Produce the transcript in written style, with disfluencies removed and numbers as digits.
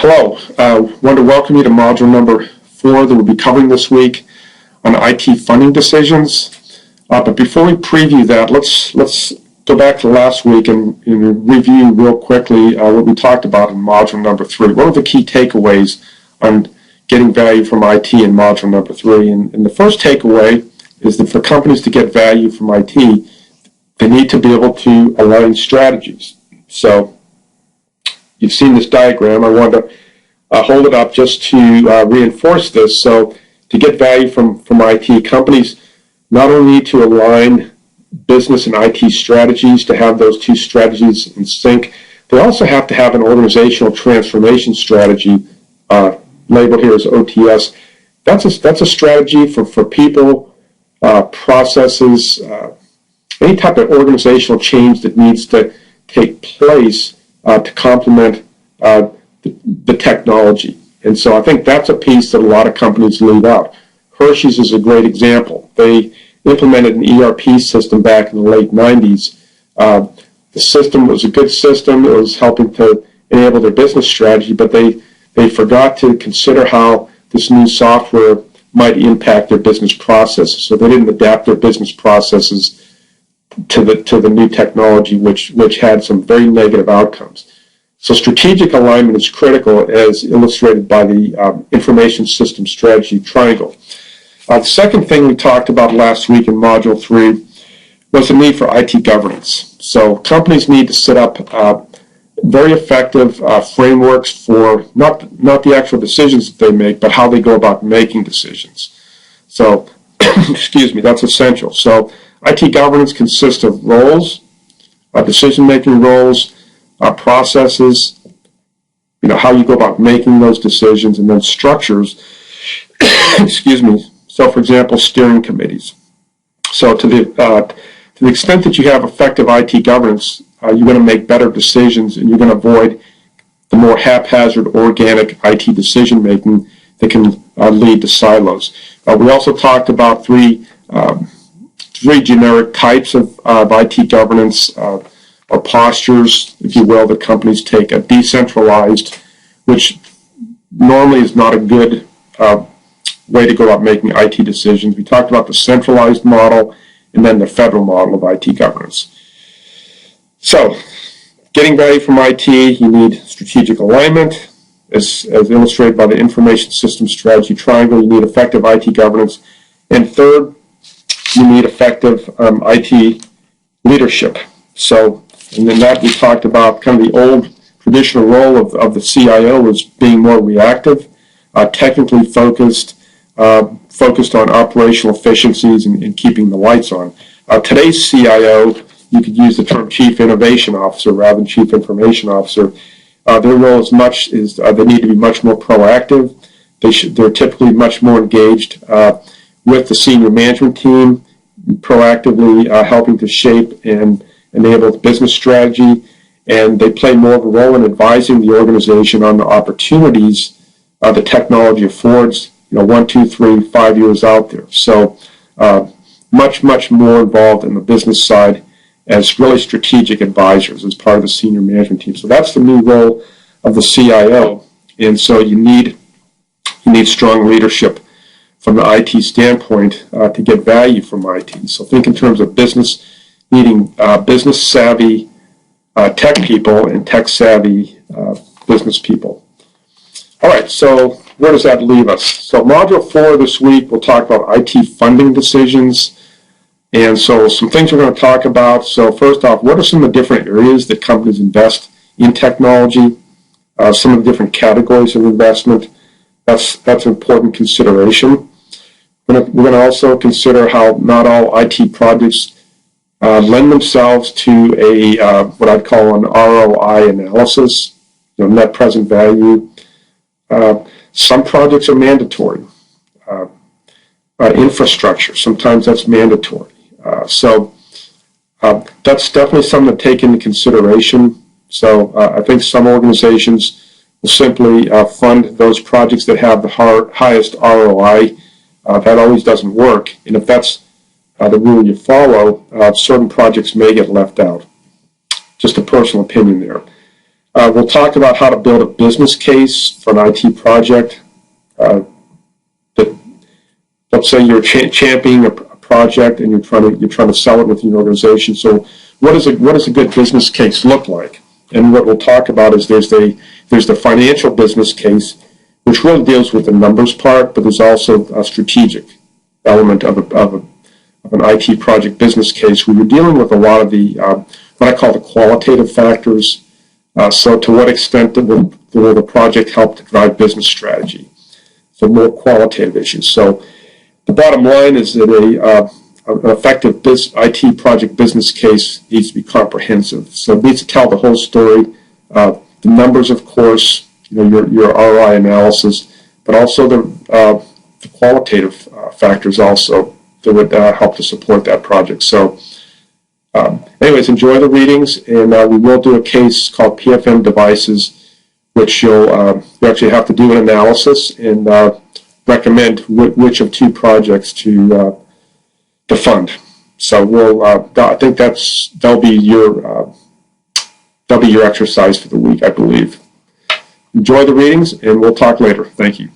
Hello, I want to welcome you to module number 4 that we'll be covering this week on IT funding decisions. But before we preview that, let's go back to last week and review real quickly what we talked about in module number 3. What are the key takeaways on getting value from IT in module number 3? And the first takeaway is that for companies to get value from IT, they need to be able to align strategies. So you've seen this diagram. I wanted to hold it up just to reinforce this. So to get value from IT, companies not only need to align business and IT strategies to have those two strategies in sync, they also have to have an organizational transformation strategy, labeled here as OTS. That's a strategy for people, processes, any type of organizational change that needs to take place to complement the technology. And so I think that's a piece that a lot of companies leave out. Hershey's is a great example. They implemented an ERP system back in the late 90s. The system was a good system. It was helping to enable their business strategy, but they forgot to consider how this new software might impact their business processes. So they didn't adapt their business processes to the new technology, which had some very negative outcomes. So strategic alignment is critical, as illustrated by the information system strategy triangle. The second thing we talked about last week in Module 3 was the need for IT governance. So companies need to set up very effective frameworks for not the actual decisions that they make, but how they go about making decisions. So, excuse me, that's essential. So IT governance consists of roles, decision-making roles, processes, how you go about making those decisions, and then structures, excuse me. So, for example, steering committees. So to the extent that you have effective IT governance, you're going to make better decisions, and you're going to avoid the more haphazard organic IT decision-making that can lead to silos. We also talked about three generic types of IT governance, or postures, if you will, that companies take. A decentralized, which normally is not a good way to go about making IT decisions. We talked about the centralized model and then the federal model of IT governance. So, getting value from IT, you need strategic alignment, as illustrated by the information system strategy triangle. You need effective IT governance. And third, you need effective IT leadership. So, and then that we talked about kind of the old traditional role of the CIO as being more reactive, technically focused on operational efficiencies and keeping the lights on. Today's CIO, you could use the term Chief Innovation Officer rather than Chief Information Officer. Their role they need to be much more proactive. They're typically much more engaged with the senior management team, proactively helping to shape and enable the business strategy, and they play more of a role in advising the organization on the opportunities the technology affords, 1, 2, 3, 5 years out there. So much more involved in the business side as really strategic advisors as part of the senior management team. So that's the new role of the CIO, and so you need strong leadership from the IT standpoint to get value from IT. So think in terms of business, needing business-savvy tech people and tech-savvy business people. All right, so where does that leave us? So Module 4 this week, we'll talk about IT funding decisions. And so some things we're going to talk about. So first off, what are some of the different areas that companies invest in technology? Some of the different categories of investment. That's an important consideration. We're going to also consider how not all IT projects lend themselves to a what I'd call an ROI analysis, net present value. Some projects are mandatory. Infrastructure, sometimes that's mandatory. So that's definitely something to take into consideration. So I think some organizations will simply fund those projects that have the highest ROI. That always doesn't work, and if that's the rule you follow, certain projects may get left out. Just a personal opinion there. We'll talk about how to build a business case for an IT project. Let's say you're championing a project and you're trying to sell it within your organization. So what does a good business case look like? And what we'll talk about is there's the financial business case, which really deals with the numbers part, but there's also a strategic element of an IT project business case where you're dealing with a lot of the what I call the qualitative factors. So to what extent will the project help to drive business strategy? So more qualitative issues. So the bottom line is that an effective IT project business case needs to be comprehensive. So it needs to tell the whole story, the numbers, of course, your ROI analysis, but also the qualitative factors also that would help to support that project. So anyways, enjoy the readings, and we will do a case called PFM devices, which you actually have to do an analysis and recommend which of two projects to fund. So I think that'll be your exercise for the week, I believe. Enjoy the readings, and we'll talk later. Thank you.